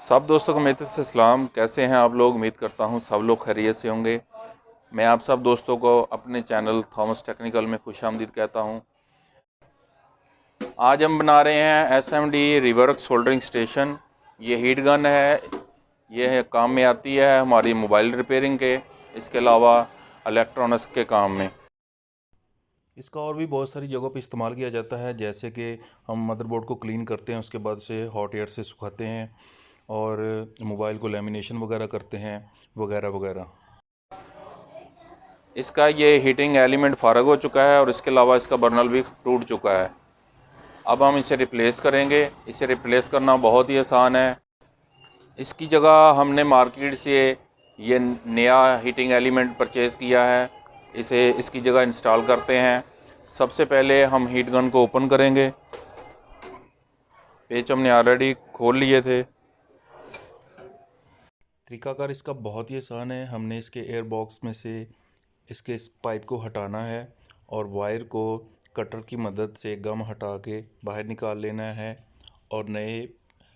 सब दोस्तों को मेरे तरफ से सलाम। कैसे हैं आप लोग? उम्मीद करता हूं सब लोग खैरियत से होंगे। मैं आप सब दोस्तों को अपने चैनल थॉमस टेक्निकल में खुशामदीद कहता हूं। आज हम बना रहे हैं SMD रिवर्स सोल्डरिंग स्टेशन। ये हीट गन है, ये है काम में आती है हमारी मोबाइल रिपेयरिंग के, इसके अलावा इलेक्ट्रॉनिक्स के काम में। इसका और भी बहुत सारी जगहों पे इस्तेमाल किया जाता है, जैसे कि हम मदरबोर्ड को क्लीन करते हैं, उसके बाद से हॉट एयर से सुखाते हैं और मोबाइल को लेमिनेशन वगैरह करते हैं वगैरह वगैरह। इसका ये हीटिंग एलिमेंट फारग हो चुका है और इसके अलावा इसका बर्नल भी टूट चुका है। अब हम इसे रिप्लेस करेंगे। इसे रिप्लेस करना बहुत ही आसान है। इसकी जगह हमने मार्केट से ये नया हीटिंग एलिमेंट परचेज़ किया है। इसे इसकी जगह इंस्टॉल करते हैं। सबसे पहले हम हीट गन को ओपन करेंगे। पेच हमने ऑलरेडी खोल लिए थे। तरीकाकार इसका बहुत ही आसान है। हमने इसके एयर बॉक्स में से इसके इस पाइप को हटाना है और वायर को कटर की मदद से गम हटा के बाहर निकाल लेना है और नए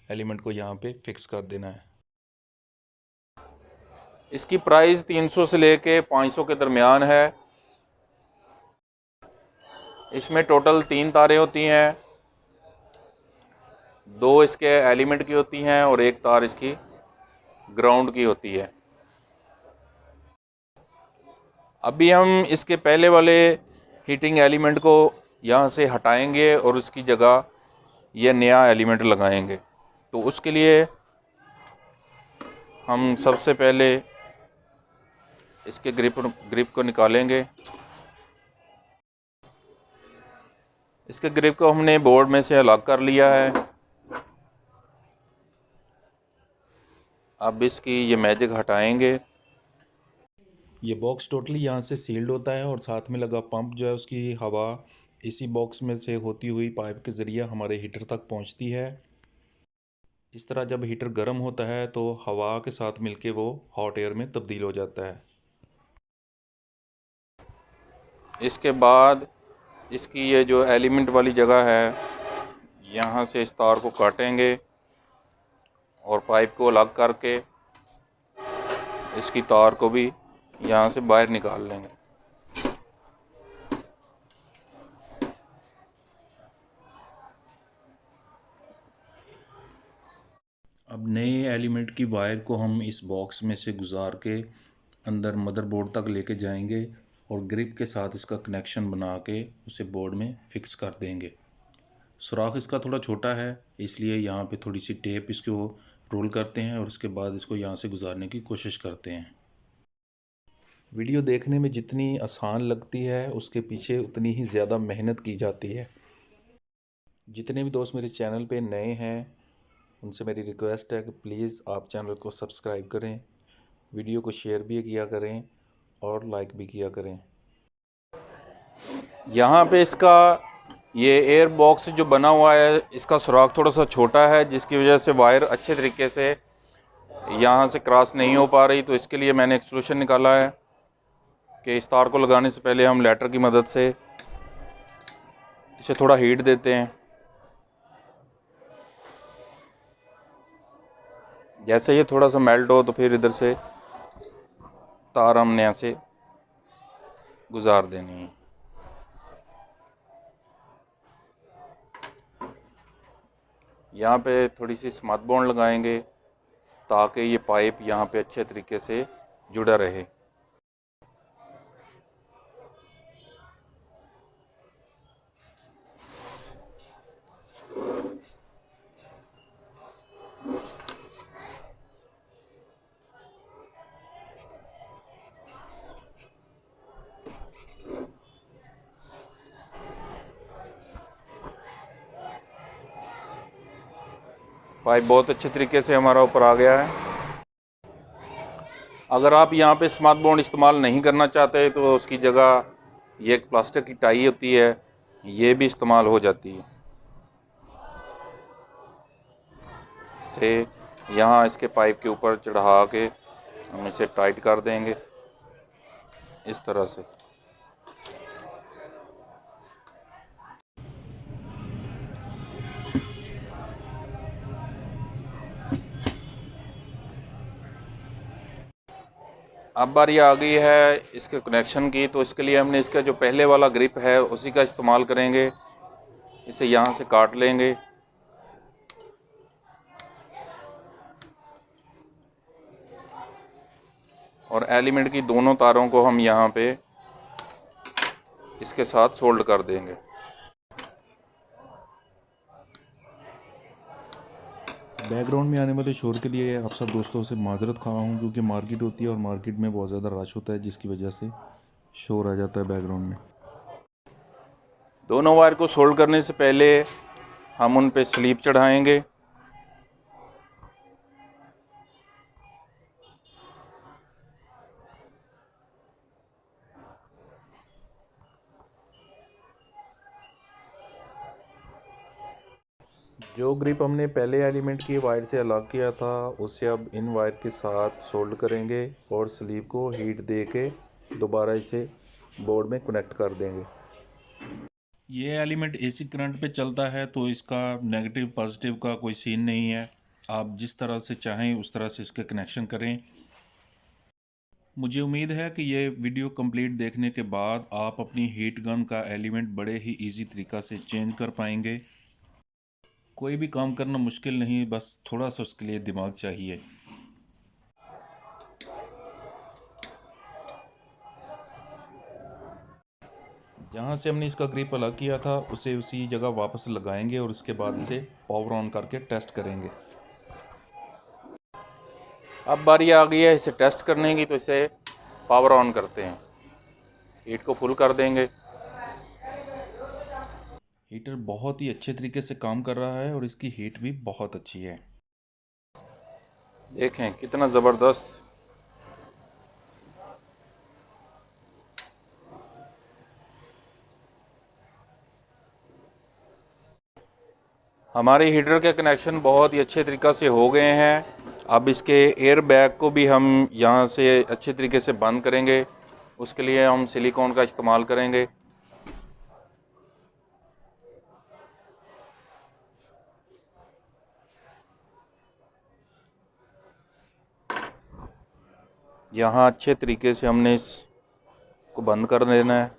एलिमेंट को यहाँ पे फिक्स कर देना है। इसकी प्राइस 300 से लेके 500 के दरमियान है। इसमें टोटल 3 तारें होती हैं, 2 इसके एलिमेंट की होती हैं और 1 तार इसकी ग्राउंड की होती है। अभी हम इसके पहले वाले हीटिंग एलिमेंट को यहाँ से हटाएंगे और उसकी जगह ये नया एलिमेंट लगाएंगे। तो उसके लिए हम सबसे पहले इसके ग्रिप को निकालेंगे। इसके ग्रिप को हमने बोर्ड में से अलग कर लिया है। अब इसकी ये मैजिक हटाएंगे। ये बॉक्स टोटली यहाँ से सील्ड होता है और साथ में लगा पंप जो है उसकी हवा इसी बॉक्स में से होती हुई पाइप के ज़रिए हमारे हीटर तक पहुँचती है। इस तरह जब हीटर गर्म होता है तो हवा के साथ मिलके वो हॉट एयर में तब्दील हो जाता है। इसके बाद इसकी ये जो एलिमेंट वाली जगह है, यहाँ से इस तार को काटेंगे और पाइप को अलग करके इसकी तार को भी यहाँ से बाहर निकाल लेंगे। अब नए एलिमेंट की वायर को हम इस बॉक्स में से गुजार के अंदर मदरबोर्ड तक लेके जाएंगे और ग्रिप के साथ इसका कनेक्शन बना के उसे बोर्ड में फिक्स कर देंगे। सुराख इसका थोड़ा छोटा है, इसलिए यहाँ पे थोड़ी सी टेप इसको रोल करते हैं और उसके बाद इसको यहाँ से गुजारने की कोशिश करते हैं। वीडियो देखने में जितनी आसान लगती है उसके पीछे उतनी ही ज़्यादा मेहनत की जाती है। जितने भी दोस्त मेरे चैनल पे नए हैं उनसे मेरी रिक्वेस्ट है कि प्लीज़ आप चैनल को सब्सक्राइब करें, वीडियो को शेयर भी किया करें और लाइक भी किया करें। यहाँ पे इसका ये एयर बॉक्स जो बना हुआ है, इसका सुराख थोड़ा सा छोटा है, जिसकी वजह से वायर अच्छे तरीके से यहाँ से क्रॉस नहीं हो पा रही। तो इसके लिए मैंने एक सलूशन निकाला है कि इस तार को लगाने से पहले हम लैटर की मदद से इसे थोड़ा हीट देते हैं। जैसे ये थोड़ा सा मेल्ट हो तो फिर इधर से तार हमने यहाँ से गुजार देनी है। यहाँ पे थोड़ी सी स्मथ बॉन्ड लगाएंगे ताकि ये पाइप यहाँ पे अच्छे तरीके से जुड़ा रहे। पाइप बहुत अच्छे तरीके से हमारा ऊपर आ गया है। अगर आप यहाँ पे स्मथ बॉन्ड इस्तेमाल नहीं करना चाहते तो उसकी जगह ये एक प्लास्टिक की टाई होती है, ये भी इस्तेमाल हो जाती है। से यहाँ इसके पाइप के ऊपर चढ़ा के हम इसे टाइट कर देंगे इस तरह से। अब बारी आ गई है इसके कनेक्शन की, तो इसके लिए हमने इसका जो पहले वाला ग्रिप है उसी का इस्तेमाल करेंगे। इसे यहाँ से काट लेंगे और एलिमेंट की दोनों तारों को हम यहाँ पे इसके साथ सोल्ड कर देंगे। बैकग्राउंड में आने वाले शोर के लिए आप सब दोस्तों से माजरत खा हूँ, क्योंकि मार्केट होती है और मार्केट में बहुत ज़्यादा रश होता है, जिसकी वजह से शोर आ जाता है बैकग्राउंड में। दोनों वायर को सोल्ड करने से पहले हम उन पे स्लीप चढ़ाएंगे। जो ग्रिप हमने पहले एलिमेंट की वायर से अलग किया था, उसे अब इन वायर के साथ सोल्ड करेंगे और स्लीव को हीट दे के दोबारा इसे बोर्ड में कनेक्ट कर देंगे। ये एलिमेंट एसी करंट पे चलता है, तो इसका नेगेटिव पॉजिटिव का कोई सीन नहीं है। आप जिस तरह से चाहें उस तरह से इसके कनेक्शन करें। मुझे उम्मीद है कि ये वीडियो कंप्लीट देखने के बाद आप अपनी हीट गन का एलिमेंट बड़े ही इजी तरीक़ा से चेंज कर पाएंगे। कोई भी काम करना मुश्किल नहीं, बस थोड़ा सा उसके लिए दिमाग चाहिए। जहाँ से हमने इसका ग्रिप अलग किया था उसे उसी जगह वापस लगाएंगे और उसके बाद इसे पावर ऑन करके टेस्ट करेंगे। अब बारी आ गई है इसे टेस्ट करने की, तो इसे पावर ऑन करते हैं। हीट को फुल कर देंगे। हीटर बहुत ही अच्छे तरीके से काम कर रहा है और इसकी हीट भी बहुत अच्छी है। देखें कितना ज़बरदस्त। हमारे हीटर के कनेक्शन बहुत ही अच्छे तरीक़े से हो गए हैं। अब इसके एयर बैग को भी हम यहाँ से अच्छे तरीके से बंद करेंगे। उसके लिए हम सिलिकॉन का इस्तेमाल करेंगे। यहाँ अच्छे तरीके से हमने इसको बंद कर देना है।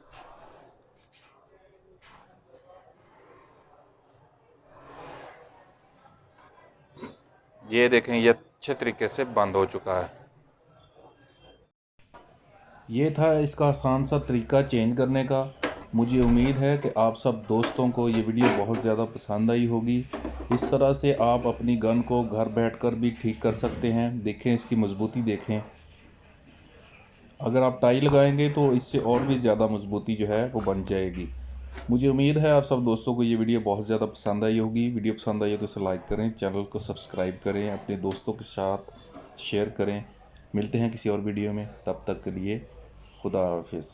ये देखें, ये अच्छे तरीके से बंद हो चुका है। ये था इसका आसान सा तरीका चेंज करने का। मुझे उम्मीद है कि आप सब दोस्तों को ये वीडियो बहुत ज़्यादा पसंद आई होगी। इस तरह से आप अपनी गन को घर बैठकर भी ठीक कर सकते हैं। देखें इसकी मजबूती देखें। अगर आप टाई लगाएंगे तो इससे और भी ज़्यादा मजबूती जो है वो बन जाएगी। मुझे उम्मीद है आप सब दोस्तों को ये वीडियो बहुत ज़्यादा पसंद आई होगी। वीडियो पसंद आई है तो इसे लाइक करें, चैनल को सब्सक्राइब करें, अपने दोस्तों के साथ शेयर करें। मिलते हैं किसी और वीडियो में, तब तक के लिए खुदा हाफिज़।